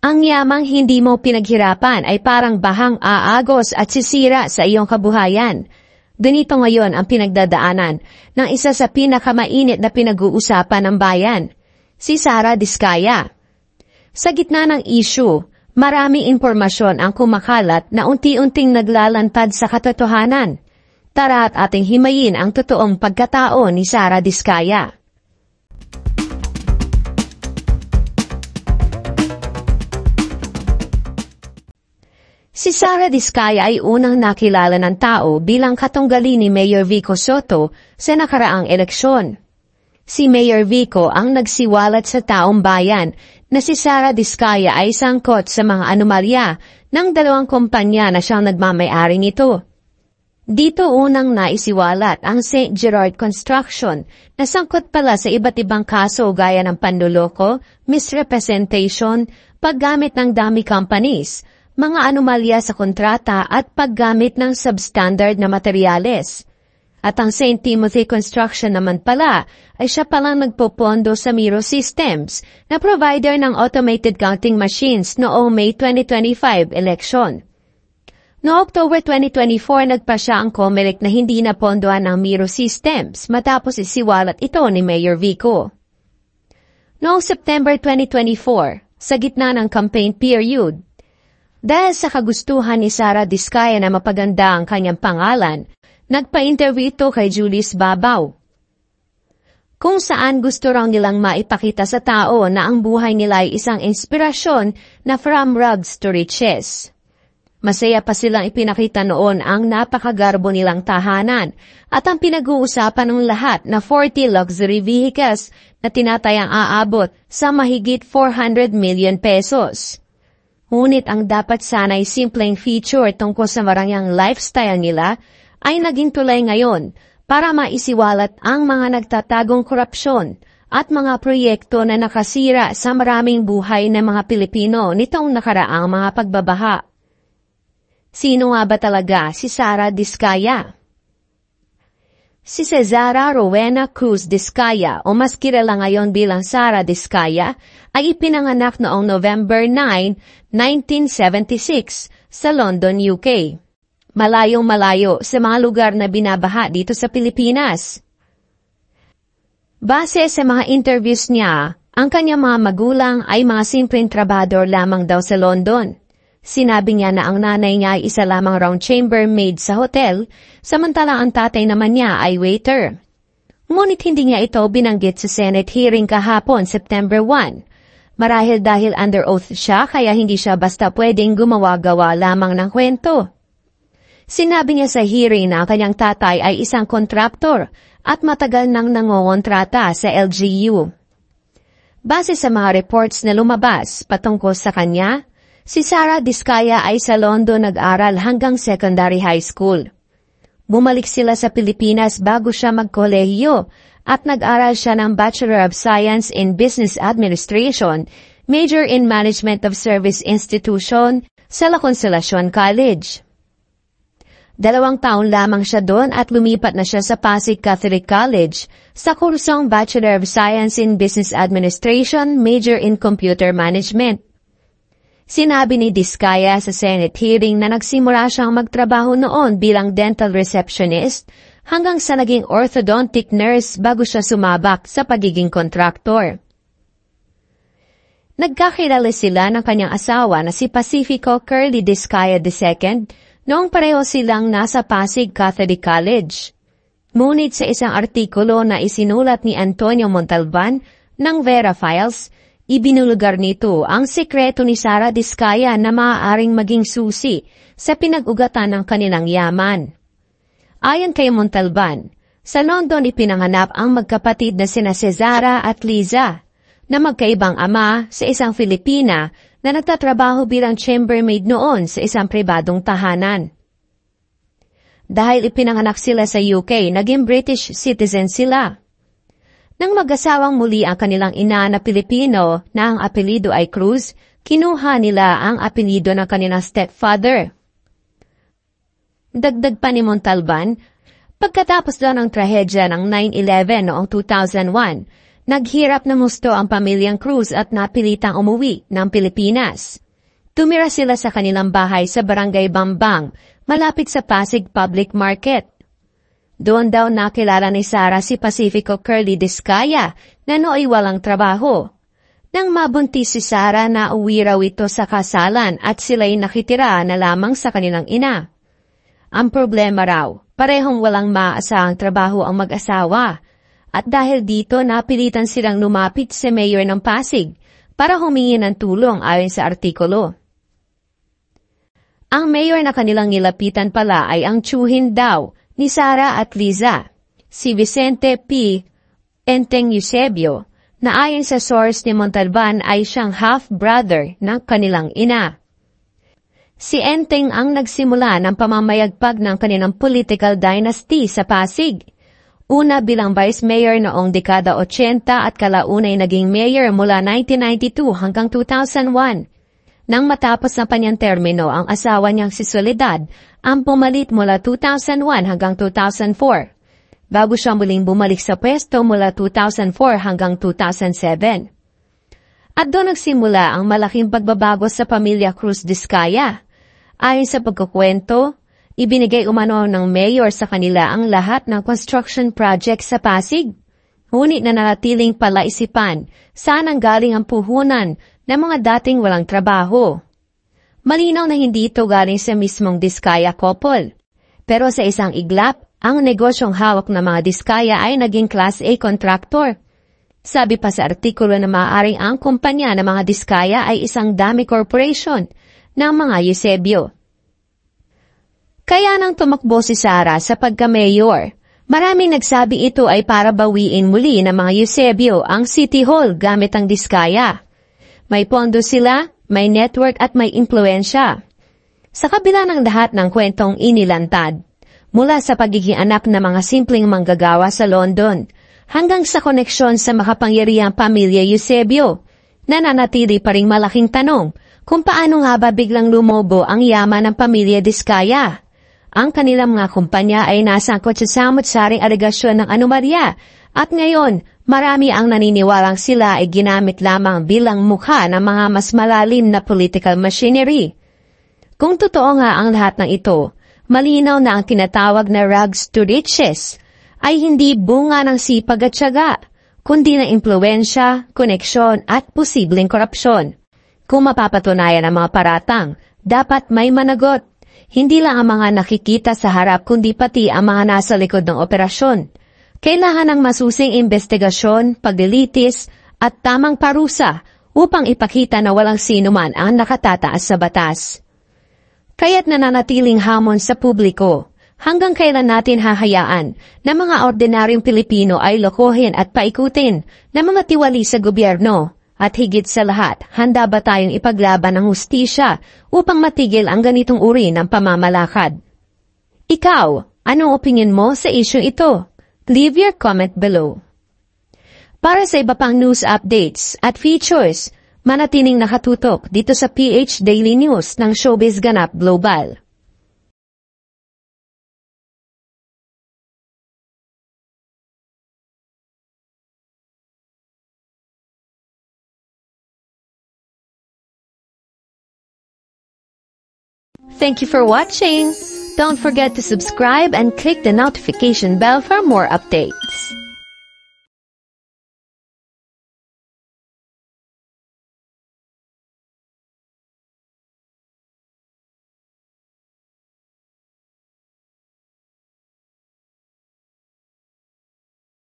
Ang yamang hindi mo pinaghirapan ay parang bahang aagos at sisira sa iyong kabuhayan. Ganito ngayon ang pinagdadaanan ng isa sa pinakamainit na pinag-uusapan ng bayan, si Sara Diskaya. Sa gitna ng issue, maraming impormasyon ang kumakalat na unti-unting naglalantad sa katotohanan. Tara at ating himayin ang totoong pagkatao ni Sara Diskaya. Si Sara Diskaya ay unang nakilala ng tao bilang katunggali ni Mayor Vico Soto sa nakaraang eleksyon. Si Mayor Vico ang nagsiwalat sa taong bayan na si Sara Diskaya ay sangkot sa mga anomalya ng dalawang kumpanya na siyang nagmamay-ari nito. Dito unang naisiwalat ang St. Gerard Construction na sangkot pala sa iba't ibang kaso gaya ng panloloko, misrepresentation, paggamit ng dummy companies, mga anomalya sa kontrata at paggamit ng substandard na materyales. At ang St. Timothy Construction naman pala ay siya palang nagpopondo sa Miro Systems na provider ng automated counting machines noong May 2025 election. Noong October 2024 nagpa siya ang COMELEC na hindi napondohan ng Miro Systems matapos isiwalat ito ni Mayor Vico. Noong September 2024, sa gitna ng campaign period, dahil sa kagustuhan ni Sara Diskaya na mapaganda ang kanyang pangalan, nagpa-interview ito kay Julius Babaw, kung saan gusto raw nilang maipakita sa tao na ang buhay nila ay isang inspirasyon na from rags to riches. Masaya pa silang ipinakita noon ang napakagarbo nilang tahanan at ang pinag-uusapan ng lahat na 40 luxury vehicles na tinatayang aabot sa mahigit 400 million pesos. Ngunit ang dapat sana'y simpleng feature tungkol sa marangyang lifestyle nila ay naging tulay ngayon para maisiwalat ang mga nagtatagong korupsyon at mga proyekto na nakasira sa maraming buhay ng mga Pilipino nitong nakaraang mga pagbabaha. Sino nga ba talaga si Sara Diskaya? Si Cesara Rowena Cruz Diskaya o mas kilala ngayon bilang Sara Diskaya ay ipinanganak noong November 9, 1976 sa London, UK. Malayong-malayo sa mga lugar na binabaha dito sa Pilipinas. Base sa mga interviews niya, ang kanyang mga magulang ay mga simpleng trabador lamang daw sa London. Sinabi niya na ang nanay niya ay isa lamang round chambermaid sa hotel, samantalang ang tatay naman niya ay waiter. Ngunit hindi niya ito binanggit sa Senate hearing kahapon, September 1. Marahil dahil under oath siya kaya hindi siya basta pwedeng gumawa-gawa lamang ng kwento. Sinabi niya sa hearing na kanyang tatay ay isang kontraktor at matagal nang nangongontrata sa LGU. Base sa mga reports na lumabas patungkol sa kanya, si Sara Diskaya ay sa London nag-aral hanggang secondary high school. Bumalik sila sa Pilipinas bago siya magkolehiyo at nag-aral siya ng Bachelor of Science in Business Administration, Major in Management of Service Institution sa La Consolacion College. 2 taon lamang siya doon at lumipat na siya sa Pasig Catholic College sa kursong Bachelor of Science in Business Administration, Major in Computer Management. Sinabi ni Diskaya sa Senate hearing na nagsimula siyang magtrabaho noon bilang dental receptionist hanggang sa naging orthodontic nurse bago siya sumabak sa pagiging kontraktor. Nagkakilala sila ng kanyang asawa na si Pacifico Curly Diskaya II noong pareho silang nasa Pasig Catholic College. Ngunit sa isang artikulo na isinulat ni Antonio Montalban ng Vera Files, ibinulgar nito ang sekreto ni Sara Diskaya na maaaring maging susi sa pinag-ugatan ng kanilang yaman. Ayon kay Montalban, sa London ipinanganap ang magkapatid na sina Cesara at Liza, na magkaibang ama sa isang Filipina na nagtatrabaho bilang chambermaid noon sa isang pribadong tahanan. Dahil ipinanganak sila sa UK, naging British citizen sila. Nang mag-asawang muli ang kanilang ina na Pilipino na ang apelido ay Cruz, kinuha nila ang apelido ng kanilang stepfather. Dagdag pa ni Montalban, pagkatapos daw ng trahedya ng 9/11 noong 2001, Naghirap na musto ang pamilyang Cruz at napilitang umuwi ng Pilipinas. Tumira sila sa kanilang bahay sa Barangay Bambang, malapit sa Pasig Public Market. Doon daw nakilala ni Sara si Pacifico Curly Discaya na nooy walang trabaho. Nang mabuntis si Sara na uwi raw ito sa kasalan at sila'y nakitira na lamang sa kanilang ina. Ang problema raw, parehong walang maasahang trabaho ang mag-asawa. At dahil dito napilitan silang lumapit sa mayor ng Pasig para humingi ng tulong ayon sa artikulo. Ang mayor na kanilang nilapitan pala ay ang tiyuhin daw ni Sara at Liza, si Vicente P. Enteng Eusebio, na ayon sa source ni Montalban ay siyang half-brother ng kanilang ina. Si Enteng ang nagsimula ng pamamayagpag ng kanilang political dynasty sa Pasig. Una bilang vice mayor noong dekada 80 at kalaunay naging mayor mula 1992 hanggang 2001. Nang matapos na kanyang termino ang asawa niyang si Soledad, ang pumalit mula 2001 hanggang 2004. Bago siya muling bumalik sa pwesto mula 2004 hanggang 2007. At doon nagsimula ang malaking pagbabago sa pamilya Cruz Discaya. Ayon sa pagkukwento, ibinigay umano ng mayor sa kanila ang lahat ng construction project sa Pasig. Ngunit nananatiling palaisipan saan ang galing ang puhunan ng mga dating walang trabaho. Malinaw na hindi ito galing sa mismong Discaya couple. Pero sa isang iglap, ang negosyong hawak ng mga Discaya ay naging Class A contractor. Sabi pa sa artikulo na maaaring ang kumpanya ng mga Discaya ay isang dami corporation ng mga Eusebio. Kaya nang tumakbo si Sara sa pagka-mayor, maraming nagsabi ito ay para bawiin muli ng mga Eusebio ang City Hall gamit ang Discaya. May pondo sila, may network at may impluensya. Sa kabila ng lahat ng kwentong inilantad, mula sa pagiging anak ng mga simpleng manggagawa sa London, hanggang sa koneksyon sa makapangyarihang pamilya Eusebio, nananatili pa ring malaking tanong kung paano nga ba biglang lumobo ang yaman ng pamilya Discaya. Ang kanilang mga kumpanya ay nasangkot sa samot-saring alegasyon ng anomalya at ngayon marami ang naniniwalang sila ay ginamit lamang bilang mukha ng mga mas malalim na political machinery. Kung totoo nga ang lahat ng ito, malinaw na ang tinatawag na rags to riches ay hindi bunga ng sipag at tiyaga, kundi ng impluensya, koneksyon at posibleng korupsyon. Kung mapapatunayan ang mga paratang, dapat may managot. Hindi lang ang mga nakikita sa harap kundi pati ang mga nasa likod ng operasyon. Kailangan ng masusing investigasyon, paglilitis at tamang parusa upang ipakita na walang sino man ang nakatataas sa batas. Kaya't nananatiling hamon sa publiko, hanggang kailan natin hahayaan na mga ordinaryong Pilipino ay lokohin at paikutin na mga tiwali sa gobyerno? At higit sa lahat, handa ba tayong ipaglaban ang hustisya upang matigil ang ganitong uri ng pamamalakad? Ikaw, anong opinion mo sa issue ito? Leave your comment below. Para sa iba pang news updates at features, manatiling nakatutok dito sa PH Daily News ng Showbiz Ganap Global. Thank you for watching. Don't forget to subscribe and click the notification bell for more updates.